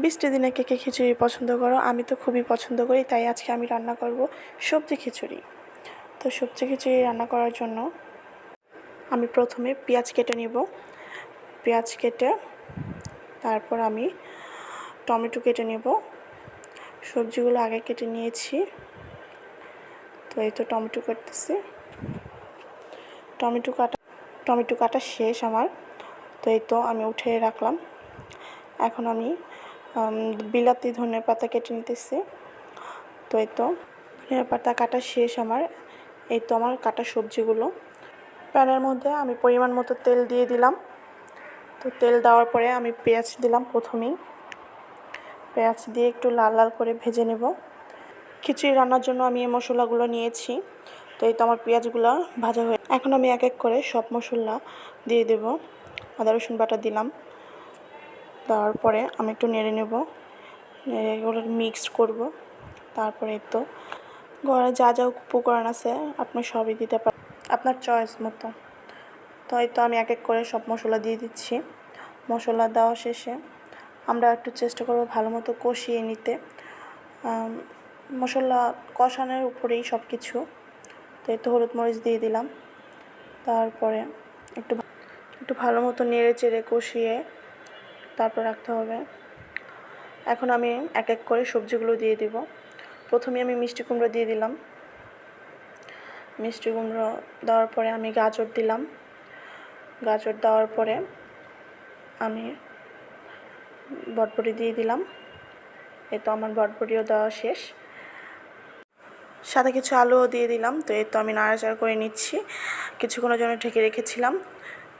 বৃষ্টির দিনে কে কে খিচুড়ি পছন্দ করো? আমি তো খুবই পছন্দ করি, তাই আজকে আমি রান্না করব সবজি খিচুড়ি। তো সবজি খিচুড়ি রান্না করার জন্য আমি প্রথমে পেঁয়াজ কেটে নেব। পেঁয়াজ কেটে তারপর আমি টমেটো কেটে নেব। সবজিগুলো আগে কেটে নিয়েছি। তো এই তো টমেটো কাটতেছি। টমেটো কাটা শেষ আমার। তো এই তো আমি উঠিয়ে রাখলাম। এখন আমি বিলাতি ধনেপাতা কেটে নিতেছি। তো এই তো ধনেপাতা কাটা শেষ আমার। এই তো আমার কাটা সবজিগুলো। প্যানের মধ্যে আমি পরিমাণ মতো তেল দিয়ে দিলাম। তো তেল দেওয়ার পরে আমি পেঁয়াজ দিলাম প্রথমেই। পেঁয়াজ দিয়ে একটু লাল লাল করে ভেজে নেব। খিচুড়ি রান্নার জন্য আমি এই মশলাগুলো নিয়েছি। তো এই তো আমার পেঁয়াজগুলো ভাজা হয়ে, এখন আমি এক এক করে সব মশলা দিয়ে দেব। আদা রসুন বাটা দিলাম। দেওয়ার পরে আমি একটু নেড়ে নেব। নেড়ে এগুলো মিক্সড করব। তারপরে এই তো ঘরে যা যা উপকরণ আছে আপনি সবই দিতে পারেন আপনার চয়েস মতো। তো এই তো আমি এক এক করে সব মশলা দিয়ে দিচ্ছি। মশলা দেওয়া শেষে আমরা একটু চেষ্টা করব ভালো মতো কষিয়ে নিতে। মশলা কষানোর উপরেই সব কিছু। তো এই তো হলুদ মরিচ দিয়ে দিলাম। তারপরে একটু ভালো মতো নেড়ে চেড়ে কষিয়ে তারপর রাখতে হবে। এখন আমি এক এক করে সবজিগুলো দিয়ে দিব। প্রথমে আমি মিষ্টি কুমড়ো দিয়ে দিলাম। মিষ্টি কুমড়ো দেওয়ার পরে আমি গাজর দিলাম। গাজর দেওয়ার পরে আমি বটবটি দিয়ে দিলাম। এই তো আমার বটবটিও দেওয়া শেষ। সাথে কিছু আলুও দিয়ে দিলাম। তো এই তো আমি নাড়াচাড়া করে নিচ্ছি। কিছুক্ষণের জন্য ঢেকে রেখেছিলাম।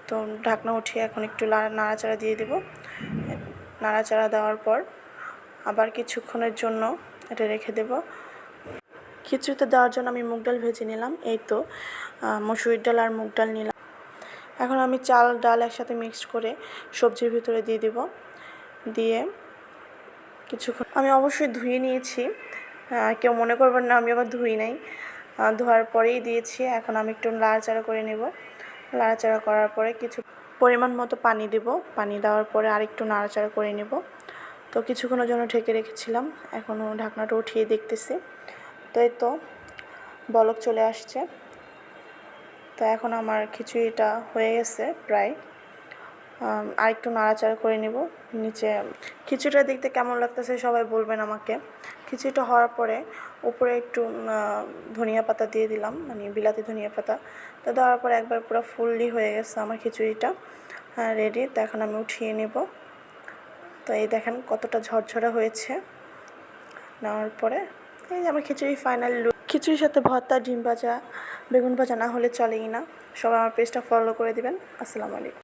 তো ঢাকনা উঠিয়ে এখন একটু নাড়াচাড়া দিয়ে দেব। নাড়াচাড়া দেওয়ার পর আবার কিছুক্ষণের জন্য এটা রেখে দেব। খিচুড়িতে দেওয়ার জন্য আমি মুগ ডাল ভেজে নিলাম। এই তো মসুরির ডাল আর মুগ ডাল নিলাম। এখন আমি চাল ডাল একসাথে মিক্সড করে সবজির ভিতরে দিয়ে দেব। দিয়ে কিছুক্ষণ আমি অবশ্যই ধুয়ে নিয়েছি। কেউ মনে করবেন না আমি আবার ধুই নাই। ধোয়ার পরেই দিয়েছি। এখন আমি একটু নাড়াচাড়া করে নেব। নাড়াচাড়া করার পরে কিছু পরিমাণ মতো পানি দেব। পানি দেওয়ার পরে আরেকটু নাড়াচাড়া করে নেব। তো কিছুক্ষণের জন্য ঢেকে রেখেছিলাম। এখনও ঢাকনাটা উঠিয়ে দেখতেছি। তো এই তো বলক চলে আসছে। তো এখন আমার খিচুড়িটা হয়ে গেছে প্রায়। আরেকটু নাড়াচাড়া করে নেব। নিচে খিচুড়িটা দেখতে কেমন লাগতেছে সবাই বলবেন আমাকে। খিচুড়িটা হওয়ার পরে উপরে একটু ধনিয়া পাতা দিয়ে দিলাম, মানে বিলাতি ধনিয়া পাতা। তো দেওয়ার পরে একবার পুরো ফুললি হয়ে গেছে আমার খিচুড়িটা রেডি। তো এখন আমি উঠিয়ে নেব। তো এই দেখেন কতটা ঝরঝরা হয়েছে। নেওয়ার পরে এই যে আমার খিচুড়ি ফাইনাল লুক। খিচুড়ির সাথে ভর্তা, ডিম ভাজা, বেগুন ভাজা না হলে চলেই না। সবাই আমার পেজটা ফলো করে দিবেন। আসসালামু আলাইকুম।